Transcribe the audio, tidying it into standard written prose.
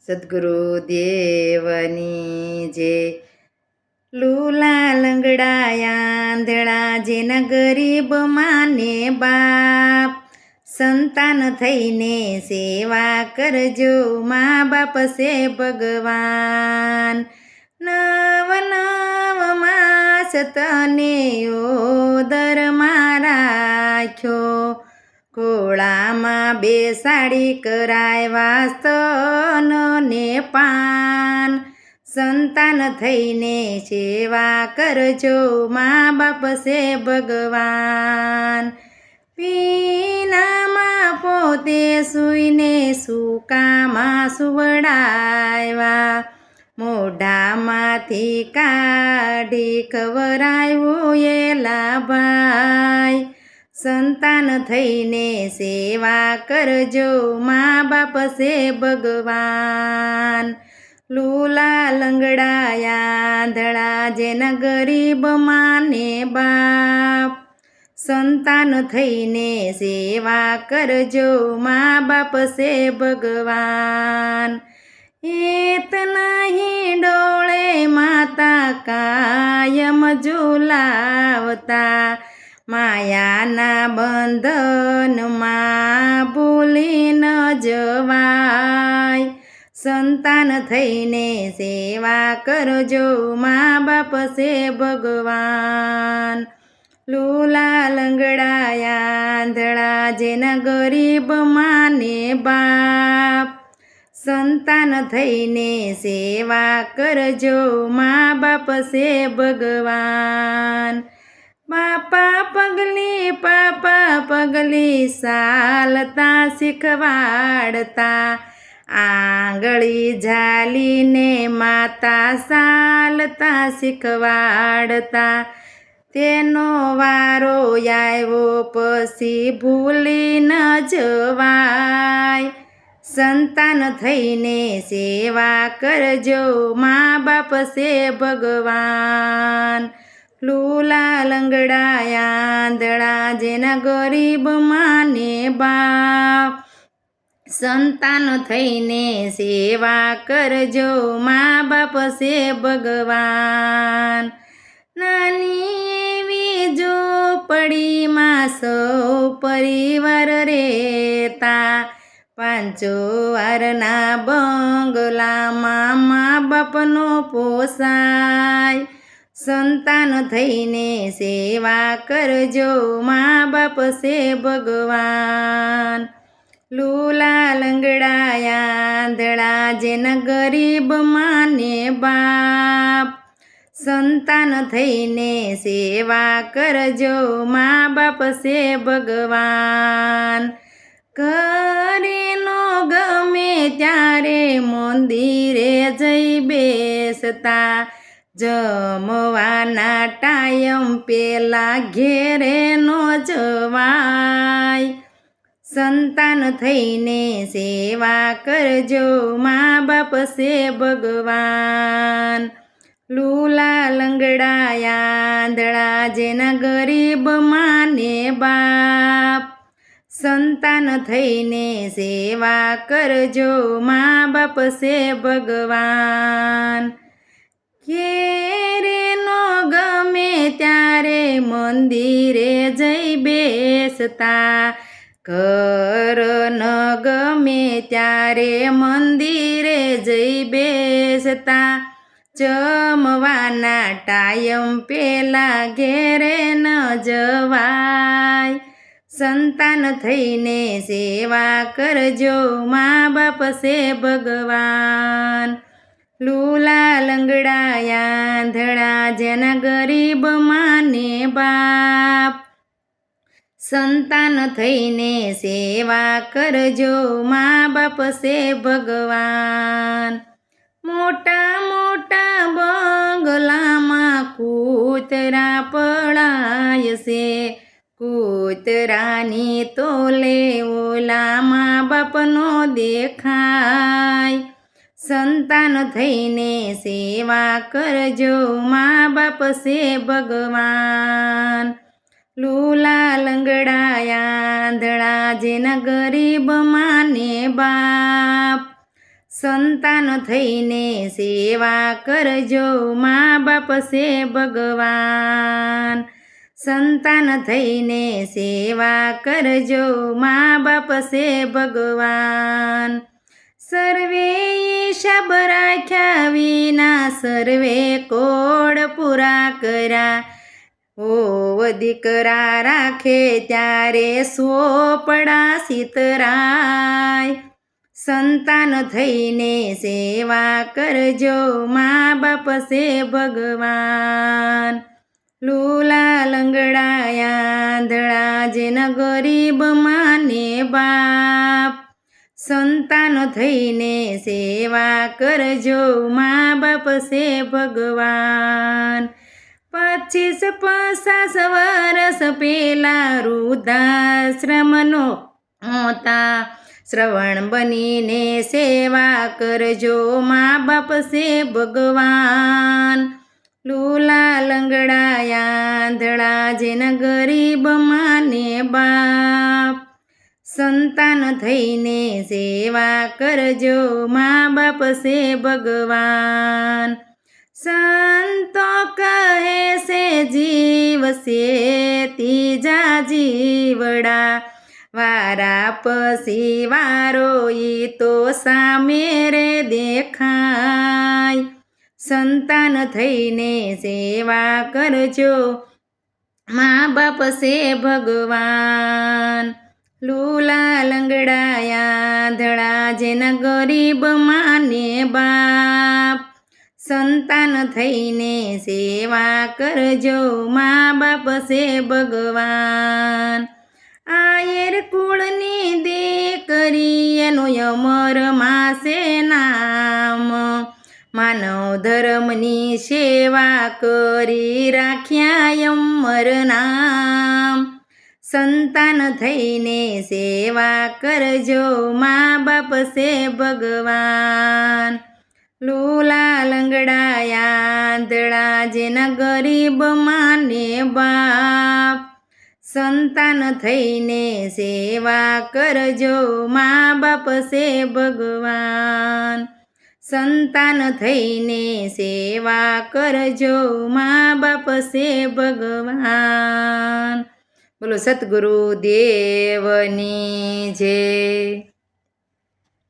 સદ્ગુરુદેવની જે લૂલા લંગડા આંધળા જેના ગરીબ માને બાપ સંતાન થઈને સેવા કરજો મા બાપ છે ભગવાન નવ નવ માસ તને ઓદરમાં રાખ્યો ખોળામાં બેસાડી કરાય વાસ્તન ને પાન સંતાન થઈને સેવા કરજો મા બાપ છે ભગવાન પીનામાં પોતે સૂઈને સૂકામાં સુવડાવ્યા મોઢામાંથી કાઢી ખવરાયું એલા ભાઈ સંતાન થઈને સેવા કરજો મા બાપ છે ભગવાન લૂલા લંગડા આંધળા જેના ગરીબ માને બાપ સંતાન થઈને સેવા કરજો મા બાપ છે ભગવાન એત નહીં ડોળે માતા કાયમ ઝુલાવતા માયાના બંધનમાં ભૂલી ન જવાય સંતાન થઈને સેવા કરજો મા બાપ છે ભગવાન લૂલા લંગડા આંધળા જેના ગરીબ માને બાપ સંતાન થઈને સેવા કરજો મા બાપ છે ભગવાન બાપા પગલી ચાલતા શીખવાડતા આંગળી ઝાલીને માતા ચાલતા શીખવાડતા તેનો વારો આવ્યો પછી ભૂલી ન જવાય સંતાન થઈને સેવા કરજો મા બાપ છે ભગવાન લૂલા લંગડા આંધળા જેના ગરીબ માને બાપ સંતાન થઈને સેવા કરજો મા બાપ છે ભગવાન નાની એવી ઝૂંપડીમાં સૌ પરિવાર રહેતા પાંચો વારના બંગલામાં મા બાપનો પોસાય સંતાન થઈને સેવા કરજો મા બાપ છે ભગવાન લૂલા લંગડા આંધળા જેના ગરીબ માને બાપ સંતાન થઈને સેવા કરજો મા બાપ છે ભગવાન ઘરે નો ગમે ત્યારે મંદિરે જઈ બેસતા જમવાના ટાઈમ પેલા ઘેરે નો જવાય સંતાન થઈને સેવા કરજો મા બાપ છે ભગવાન લૂલા લંગડા આંધળા જેના ગરીબ માને બાપ સંતાન થઈને સેવા કરજો મા બાપ છે ભગવાન ઘેરે નો ગમે ત્યારે મંદિરે જઈ બેસતા ઘર ન ગમે ત્યારે મંદિરે જઈ બેસતા જમવાના ટાઈમ પેલા ઘેરે ન જવાય સંતાન થઈને સેવા કરજો મા બાપ છે ભગવાન લૂલા લંગડા આંધળા જેના ગરીબ માને બાપ સંતાન થઈને સેવા કરજો મા બાપ છે ભગવાન મોટા મોટા બંગલામાં કૂતરા પડાય છે કૂતરાની તોલે ઓલા મા બાપનો દેખાય સંતાન થઈને સેવા કરજો મા બાપ છે ભગવાન લૂલા લંગડા આંધળા જેના ગરીબ માને બાપ સંતાન થઈને સેવા કરજો મા બાપ છે ભગવાન. સંતાન થઈને સેવા કરજો મા બાપ છે ભગવાન. સર્વે હિસાબ રાખ્યા વિના સર્વે કોડ પૂરા કર્યા. ઓ દીકરા રાખે ત્યારે સોપડા સીતરાય. સંતાન થઈને સેવા કરજો મા બાપ છે ભગવાન. લૂલા લંગડાયા આંધળા જેન ગરીબ માને બાપ. સંતાન થઈને સેવા કરજો મા બાપ છે ભગવાન. 25-50 વર્ષ પહેલા વૃદ્ધાશ્રમનો હતા. શ્રવણ બનીને સેવા કરજો મા બાપ છે ભગવાન. લૂલા લંગડાયા આંધળા જેન ગરીબ માને બાપ. સંતાન થઈને સેવા કરજો મા બાપ છે ભગવાન. સંતો કહે છે જીવશે ત્રીજા જીવડા. વારા પછી વારો ઈ તો સામે રે દેખાય. સંતાન થઈને સેવા કરજો મા બાપ છે ભગવાન. લૂલા લંગડાયા આંધળા જેન ગરીબ માને બાપ. સંતાન થઈને સેવા કરજો મા બાપ છે ભગવાન. આયર કુળની દીકરી એનું અમર માસે નામ. માનવ ધર્મની સેવા કરી રાખ્યા અમર નામ. સંતાન થઈને સેવા કરજો મા બાપ છે ભગવાન. લૂલા લંગડાયા આંધળા જેન ગરીબ માને બાપ. સંતાન થઈને સેવા કરજો મા બાપ છે ભગવાન. સંતાન થઈને સેવા કરજો મા બાપ છે ભગવાન. બોલો સદ્ગુરુ દેવની જય.